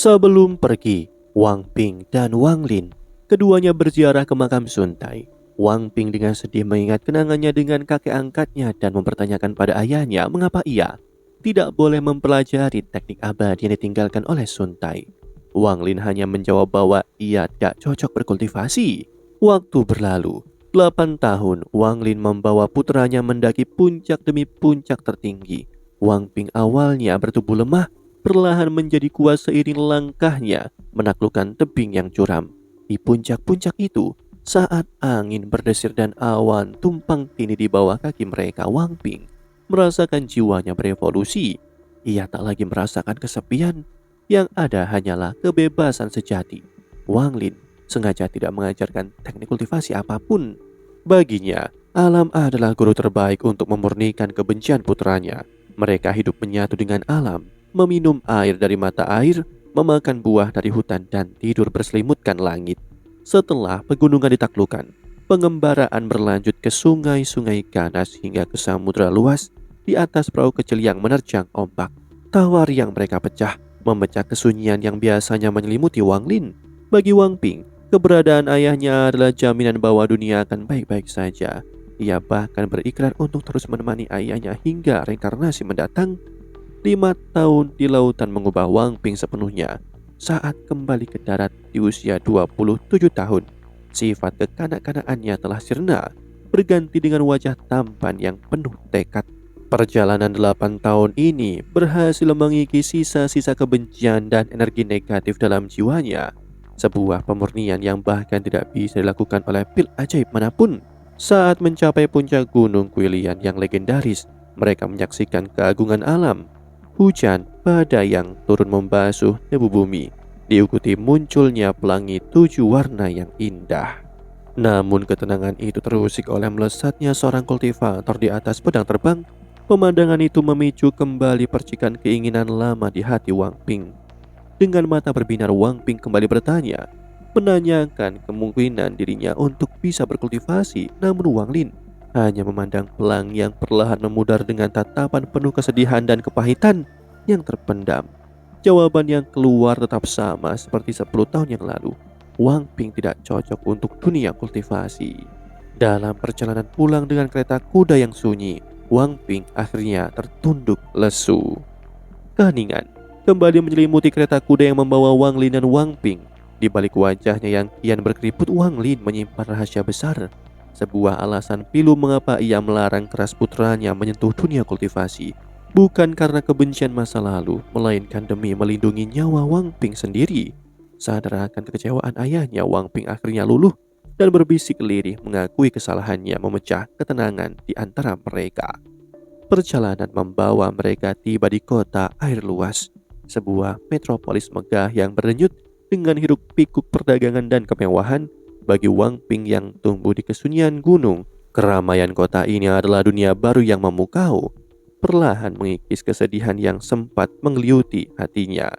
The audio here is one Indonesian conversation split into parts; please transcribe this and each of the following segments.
Sebelum pergi, Wang Ping dan Wang Lin keduanya berziarah ke makam Sun Tai. Wang Ping dengan sedih mengingat kenangannya dengan kakek angkatnya dan mempertanyakan pada ayahnya mengapa ia tidak boleh mempelajari teknik abadi yang ditinggalkan oleh Sun Tai. Wang Lin hanya menjawab bahwa ia tidak cocok berkultivasi. Waktu berlalu, 8 tahun Wang Lin membawa putranya mendaki puncak demi puncak tertinggi. Wang Ping awalnya bertubuh lemah, perlahan menjadi kuat seiring langkahnya menaklukkan tebing yang curam. Di puncak-puncak itu, saat angin berdesir dan awan tumpang tindih di bawah kaki mereka, Wang Ping merasakan jiwanya berevolusi. Ia tak lagi merasakan kesepian, yang ada hanyalah kebebasan sejati. Wang Lin sengaja tidak mengajarkan teknik kultivasi apapun. Baginya, alam adalah guru terbaik untuk memurnikan kebencian putranya. Mereka hidup menyatu dengan alam, meminum air dari mata air, memakan buah dari hutan dan tidur berselimutkan langit. Setelah pegunungan ditaklukkan, pengembaraan berlanjut ke sungai-sungai ganas hingga ke samudera luas. Di atas perahu kecil yang menerjang ombak, tawar yang mereka pecah memecah kesunyian yang biasanya menyelimuti Wang Lin. Bagi Wang Ping, keberadaan ayahnya adalah jaminan bahwa dunia akan baik-baik saja. Ia bahkan berikrar untuk terus menemani ayahnya hingga reinkarnasi mendatang. 5 tahun di lautan mengubah Wang Ping sepenuhnya. Saat kembali ke darat di usia 27 tahun, sifat kekanak-kanakannya telah sirna, berganti dengan wajah tampan yang penuh tekad. Perjalanan 8 tahun ini berhasil mengikis sisa-sisa kebencian dan energi negatif dalam jiwanya. Sebuah pemurnian yang bahkan tidak bisa dilakukan oleh pil ajaib manapun. Saat mencapai puncak gunung Guilian yang legendaris, mereka menyaksikan keagungan alam. Hujan badai yang turun membasuh debu bumi, diikuti munculnya pelangi 7 warna yang indah. Namun ketenangan itu terusik oleh melesatnya seorang kultivator di atas pedang terbang. Pemandangan itu memicu kembali percikan keinginan lama di hati Wang Ping. Dengan mata berbinar, Wang Ping kembali bertanya, menanyakan kemungkinan dirinya untuk bisa berkultivasi. Namun Wang Lin hanya memandang pelang yang perlahan memudar dengan tatapan penuh kesedihan dan kepahitan yang terpendam. Jawaban yang keluar tetap sama seperti 10 tahun yang lalu. Wang Ping tidak cocok untuk dunia kultivasi. Dalam perjalanan pulang dengan kereta kuda yang sunyi, Wang Ping akhirnya tertunduk lesu. Keheningan kembali menyelimuti kereta kuda yang membawa Wang Lin dan Wang Ping. Di balik wajahnya yang kian berkeriput, Wang Lin menyimpan rahasia besar. Sebuah alasan pilu mengapa ia melarang keras putranya menyentuh dunia kultivasi. Bukan karena kebencian masa lalu, melainkan demi melindungi nyawa Wang Ping sendiri. Sadar akan kekecewaan ayahnya, Wang Ping akhirnya luluh dan berbisik lirih mengakui kesalahannya memecah ketenangan di antara mereka. Perjalanan membawa mereka tiba di kota air luas, sebuah metropolis megah yang berdenyut dengan hiruk pikuk perdagangan dan kemewahan. Bagi Wang Ping yang tumbuh di kesunyian gunung, keramaian kota ini adalah dunia baru yang memukau, perlahan mengikis kesedihan yang sempat menggeliuti hatinya.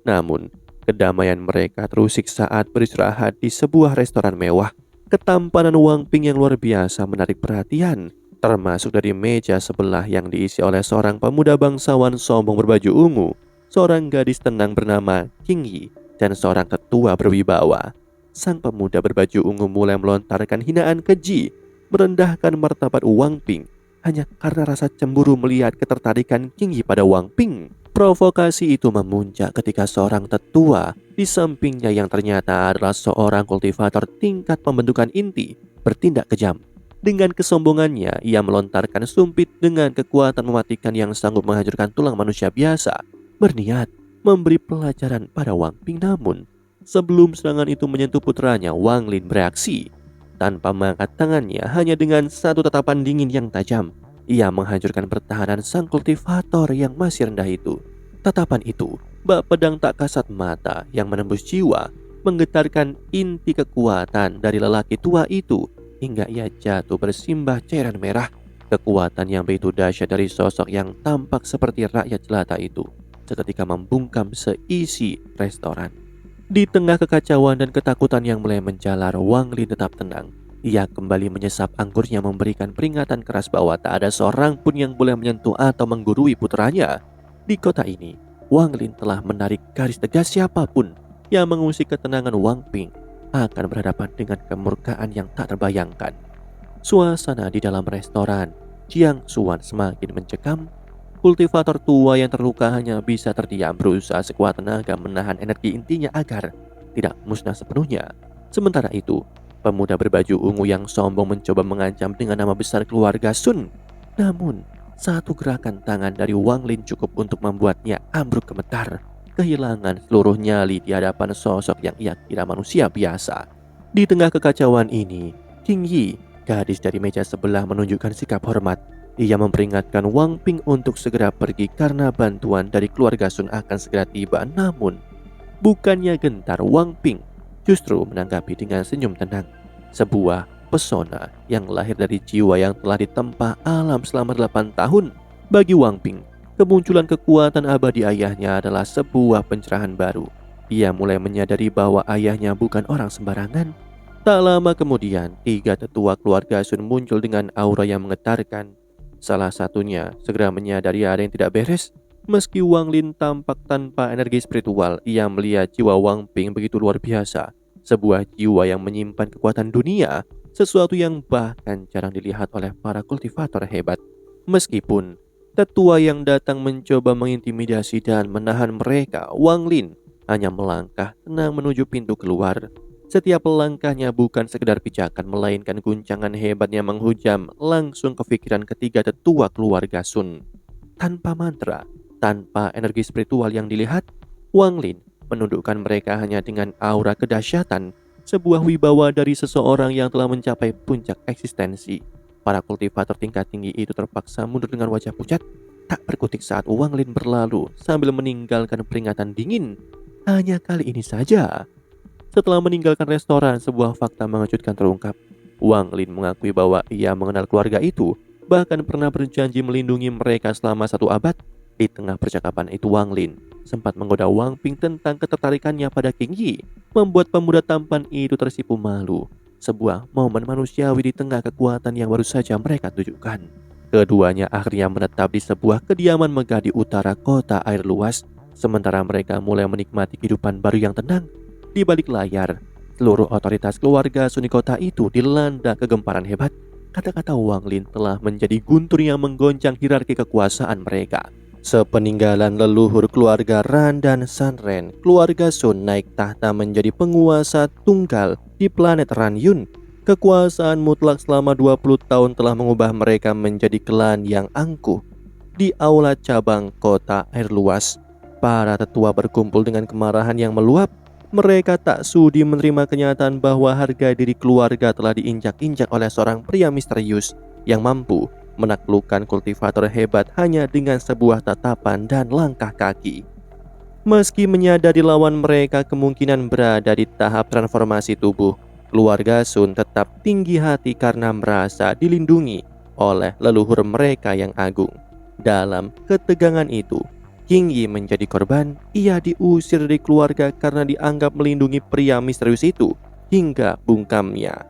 Namun, kedamaian mereka terusik saat beristirahat di sebuah restoran mewah. Ketampanan Wang Ping yang luar biasa menarik perhatian, termasuk dari meja sebelah yang diisi oleh seorang pemuda bangsawan sombong berbaju ungu, seorang gadis tenang bernama King Yi, dan seorang tetua berwibawa. Sang pemuda berbaju ungu mulai melontarkan hinaan keji, merendahkan martabat Wang Ping hanya karena rasa cemburu melihat ketertarikan King Yi pada Wang Ping. Provokasi itu memuncak ketika seorang tetua di sampingnya yang ternyata adalah seorang kultivator tingkat pembentukan inti bertindak kejam. Dengan kesombongannya, ia melontarkan sumpit dengan kekuatan mematikan yang sanggup menghancurkan tulang manusia biasa, berniat memberi pelajaran pada Wang Ping. Namun, sebelum serangan itu menyentuh putranya, Wang Lin bereaksi. Tanpa mengangkat tangannya, hanya dengan satu tatapan dingin yang tajam, ia menghancurkan pertahanan sang kultivator yang masih rendah itu. Tatapan itu, bak pedang tak kasat mata yang menembus jiwa, menggetarkan inti kekuatan dari lelaki tua itu hingga ia jatuh bersimbah cairan merah. Kekuatan yang begitu dahsyat dari sosok yang tampak seperti rakyat jelata itu seketika membungkam seisi restoran. Di tengah kekacauan dan ketakutan yang mulai menjalar, Wang Lin tetap tenang. Ia kembali menyesap anggurnya, memberikan peringatan keras bahwa tak ada seorang pun yang boleh menyentuh atau menggurui putranya. Di kota ini, Wang Lin telah menarik garis tegas. Siapapun yang mengusik ketenangan Wang Ping akan berhadapan dengan kemurkaan yang tak terbayangkan. Suasana di dalam restoran Jiang Xuan semakin mencekam. Kultivator tua yang terluka hanya bisa terdiam, berusaha sekuat tenaga menahan energi intinya agar tidak musnah sepenuhnya. Sementara itu, pemuda berbaju ungu yang sombong mencoba mengancam dengan nama besar keluarga Sun. Namun, satu gerakan tangan dari Wang Lin cukup untuk membuatnya ambruk gemetar, kehilangan seluruh nyali di hadapan sosok yang ia kira manusia biasa. Di tengah kekacauan ini, King Yi, gadis dari meja sebelah, menunjukkan sikap hormat. Ia memperingatkan Wang Ping untuk segera pergi karena bantuan dari keluarga Sun akan segera tiba. Namun, bukannya gentar, Wang Ping justru menanggapi dengan senyum tenang. Sebuah pesona yang lahir dari jiwa yang telah ditempa alam selama 8 tahun. Bagi Wang Ping, kemunculan kekuatan abadi ayahnya adalah sebuah pencerahan baru. Ia mulai menyadari bahwa ayahnya bukan orang sembarangan. Tak lama kemudian, 3 tetua keluarga Sun muncul dengan aura yang menggetarkan. Salah satunya segera menyadari ada yang tidak beres. Meski Wang Lin tampak tanpa energi spiritual, ia melihat jiwa Wang Ping begitu luar biasa. Sebuah jiwa yang menyimpan kekuatan dunia, sesuatu yang bahkan jarang dilihat oleh para kultivator hebat. Meskipun tetua yang datang mencoba mengintimidasi dan menahan mereka, Wang Lin hanya melangkah tenang menuju pintu keluar. Setiap langkahnya bukan sekedar pijakan, melainkan guncangan hebat yang menghujam langsung ke pikiran ketiga tetua keluarga Sun. Tanpa mantra, tanpa energi spiritual yang dilihat, Wang Lin menundukkan mereka hanya dengan aura kedahsyatan, sebuah wibawa dari seseorang yang telah mencapai puncak eksistensi. Para kultivator tingkat tinggi itu terpaksa mundur dengan wajah pucat, tak berkutik saat Wang Lin berlalu sambil meninggalkan peringatan dingin. Hanya kali ini saja. Setelah meninggalkan restoran, sebuah fakta mengejutkan terungkap. Wang Lin mengakui bahwa ia mengenal keluarga itu, bahkan pernah berjanji melindungi mereka selama 1 abad. Di tengah percakapan itu, Wang Lin sempat menggoda Wang Ping tentang ketertarikannya pada King Yi, membuat pemuda tampan itu tersipu malu. Sebuah momen manusiawi di tengah kekuatan yang baru saja mereka tunjukkan. Keduanya akhirnya menetap di sebuah kediaman megah di utara kota air luas, sementara mereka mulai menikmati kehidupan baru yang tenang. Di balik layar, seluruh otoritas keluarga Sun di kota itu dilanda kegemparan hebat. Kata-kata Wang Lin telah menjadi guntur yang menggoncang hierarki kekuasaan mereka. Sepeninggalan leluhur keluarga Ran dan San Ren, keluarga Sun naik tahta menjadi penguasa tunggal di planet Ran Yun. Kekuasaan mutlak selama 20 tahun telah mengubah mereka menjadi klan yang angkuh. Di aula cabang kota air luas, para tetua berkumpul dengan kemarahan yang meluap. Mereka tak sudi menerima kenyataan bahwa harga diri keluarga telah diinjak-injak oleh seorang pria misterius yang mampu menaklukkan kultivator hebat hanya dengan sebuah tatapan dan langkah kaki. Meski menyadari lawan mereka kemungkinan berada di tahap transformasi tubuh, keluarga Sun tetap tinggi hati karena merasa dilindungi oleh leluhur mereka yang agung. Dalam ketegangan itu, King Yi menjadi korban. Ia diusir dari keluarga karena dianggap melindungi pria misterius itu hingga bungkamnya.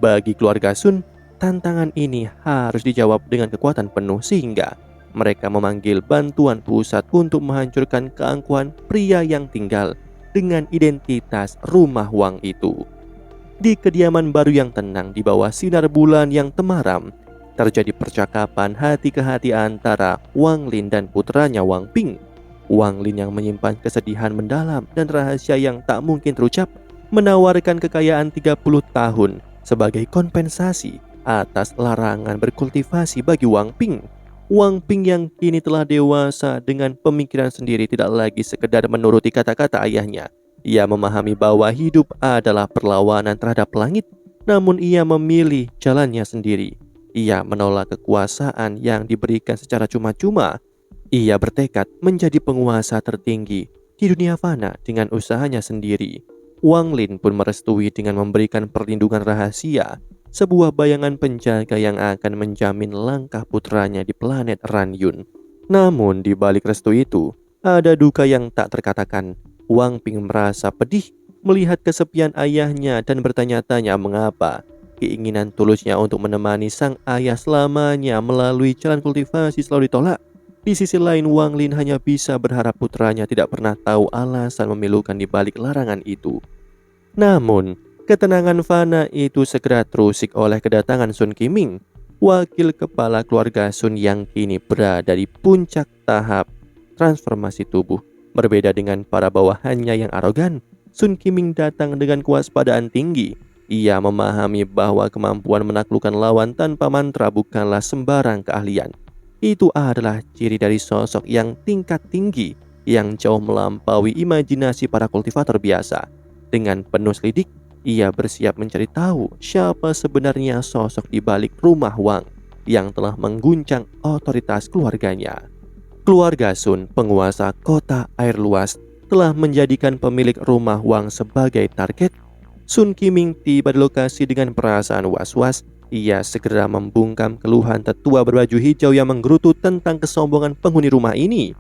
Bagi keluarga Sun, tantangan ini harus dijawab dengan kekuatan penuh sehingga mereka memanggil bantuan pusat untuk menghancurkan keangkuhan pria yang tinggal dengan identitas rumah Wang itu. Di kediaman baru yang tenang di bawah sinar bulan yang temaram, terjadi percakapan hati ke hati antara Wang Lin dan putranya Wang Ping. Wang Lin yang menyimpan kesedihan mendalam dan rahasia yang tak mungkin terucap, menawarkan kekayaan 30 tahun sebagai kompensasi atas larangan berkultivasi bagi Wang Ping. Wang Ping yang kini telah dewasa dengan pemikiran sendiri tidak lagi sekedar menuruti kata-kata ayahnya. Ia memahami bahwa hidup adalah perlawanan terhadap langit, namun ia memilih jalannya sendiri. Ia menolak kekuasaan yang diberikan secara cuma-cuma. Ia bertekad menjadi penguasa tertinggi di dunia fana dengan usahanya sendiri. Wang Lin pun merestui dengan memberikan perlindungan rahasia, sebuah bayangan penjaga yang akan menjamin langkah putranya di planet Ran Yun. Namun di balik restu itu, ada duka yang tak terkatakan. Wang Ping merasa pedih melihat kesepian ayahnya dan bertanya-tanya mengapa keinginan tulusnya untuk menemani sang ayah selamanya melalui jalan kultivasi selalu ditolak. Di sisi lain, Wang Lin hanya bisa berharap putranya tidak pernah tahu alasan memilukan di balik larangan itu. Namun, ketenangan Fana itu segera terusik oleh kedatangan Sun Qiming, wakil kepala keluarga Sun yang kini berada di puncak tahap transformasi tubuh. Berbeda dengan para bawahannya yang arogan, Sun Qiming datang dengan kewaspadaan tinggi. Ia memahami bahwa kemampuan menaklukkan lawan tanpa mantra bukanlah sembarang keahlian. Itu adalah ciri dari sosok yang tingkat tinggi, yang jauh melampaui imajinasi para kultivator biasa. Dengan penuh selidik, ia bersiap mencari tahu siapa sebenarnya sosok di balik rumah Wang yang telah mengguncang otoritas keluarganya. Keluarga Sun, penguasa kota air luas, telah menjadikan pemilik rumah Wang sebagai target. Sun Qiming tiba di lokasi dengan perasaan was-was. Ia segera membungkam keluhan tetua berbaju hijau yang menggerutu tentang kesombongan penghuni rumah ini.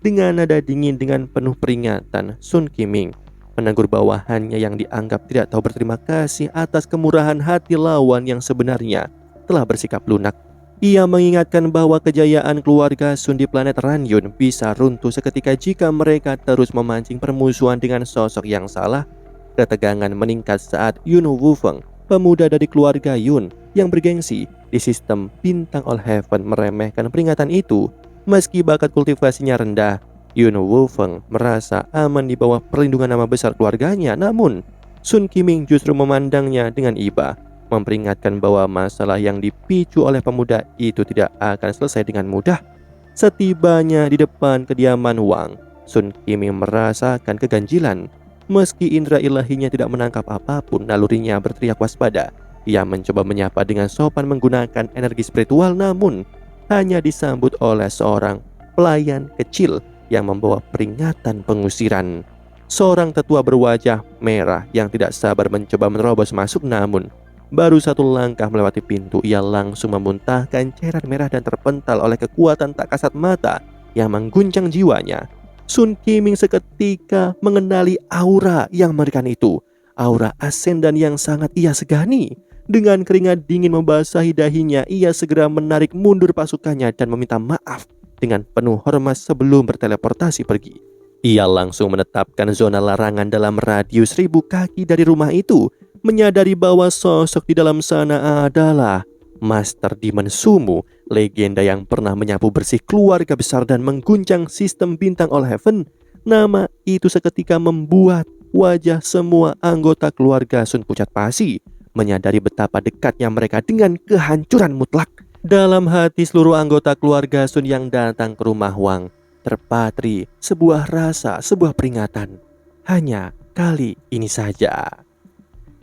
Dengan nada dingin dengan penuh peringatan, Sun Qiming menegur bawahannya yang dianggap tidak tahu berterima kasih atas kemurahan hati lawan yang sebenarnya telah bersikap lunak. Ia mengingatkan bahwa kejayaan keluarga Sun di planet Ranyun bisa runtuh seketika jika mereka terus memancing permusuhan dengan sosok yang salah. Ketegangan meningkat saat Yun Wufeng, pemuda dari keluarga Yun yang bergengsi di sistem bintang All Heaven, meremehkan peringatan itu. Meski bakat kultivasinya rendah, Yun Wufeng merasa aman di bawah perlindungan nama besar keluarganya. Namun, Sun Qiming justru memandangnya dengan iba, memperingatkan bahwa masalah yang dipicu oleh pemuda itu tidak akan selesai dengan mudah. Setibanya di depan kediaman Wang, Sun Qiming merasakan keganjilan. Meski indera ilahinya tidak menangkap apapun, nalurinya berteriak waspada. Ia mencoba menyapa dengan sopan menggunakan energi spiritual, namun hanya disambut oleh seorang pelayan kecil yang membawa peringatan pengusiran. Seorang tetua berwajah merah yang tidak sabar mencoba menerobos masuk, namun baru satu langkah melewati pintu, ia langsung memuntahkan cairan merah dan terpental oleh kekuatan tak kasat mata yang mengguncang jiwanya. Sun Qiming seketika mengenali aura yang mengerikan itu, aura ascendan yang sangat ia segani. Dengan keringat dingin membasahi dahinya, ia segera menarik mundur pasukannya dan meminta maaf dengan penuh hormat sebelum berteleportasi pergi. Ia langsung menetapkan zona larangan dalam radius 1000 kaki dari rumah itu, menyadari bahwa sosok di dalam sana adalah Master Demon Sumu, legenda yang pernah menyapu bersih keluarga besar dan mengguncang sistem bintang All Heaven. Nama itu seketika membuat wajah semua anggota keluarga Sun pucat pasi, menyadari betapa dekatnya mereka dengan kehancuran mutlak. Dalam hati seluruh anggota keluarga Sun yang datang ke rumah Wang terpatri sebuah rasa, sebuah peringatan. Hanya kali ini saja.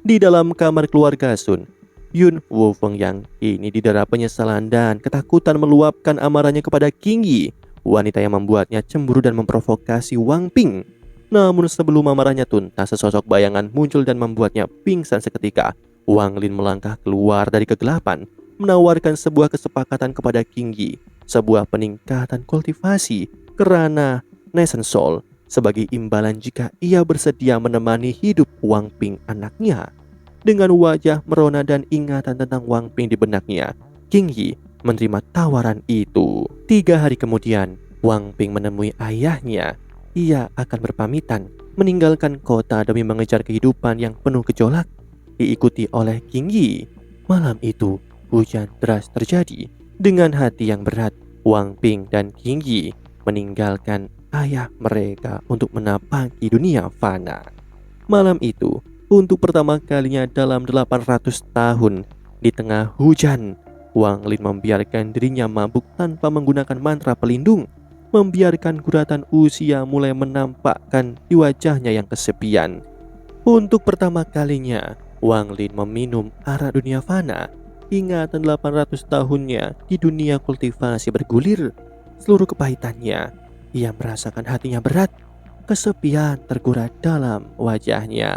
Di dalam kamar keluarga Sun, Yun Wufeng yang kini didera penyesalan dan ketakutan meluapkan amarahnya kepada King Yi, wanita yang membuatnya cemburu dan memprovokasi Wang Ping. Namun sebelum amarahnya tuntas, sesosok bayangan muncul dan membuatnya pingsan seketika. Wang Lin melangkah keluar dari kegelapan, menawarkan sebuah kesepakatan kepada King Yi, sebuah peningkatan kultivasi kerana Nascent Soul sebagai imbalan jika ia bersedia menemani hidup Wang Ping anaknya. Dengan wajah merona dan ingatan tentang Wang Ping di benaknya, King Yi menerima tawaran itu. 3 hari kemudian, Wang Ping menemui ayahnya. Ia akan berpamitan meninggalkan kota demi mengejar kehidupan yang penuh gejolak, diikuti oleh King Yi. Malam itu, hujan deras terjadi. Dengan hati yang berat, Wang Ping dan King Yi meninggalkan ayah mereka untuk menapaki dunia fana. Malam itu, untuk pertama kalinya dalam 800 tahun, di tengah hujan, Wang Lin membiarkan dirinya mabuk tanpa menggunakan mantra pelindung, membiarkan guratan usia mulai menampakkan di wajahnya yang kesepian. Untuk pertama kalinya, Wang Lin meminum arak dunia fana. Ingatan 800 tahunnya di dunia kultivasi bergulir. Seluruh kepahitannya, ia merasakan hatinya berat. Kesepian tergurat dalam wajahnya.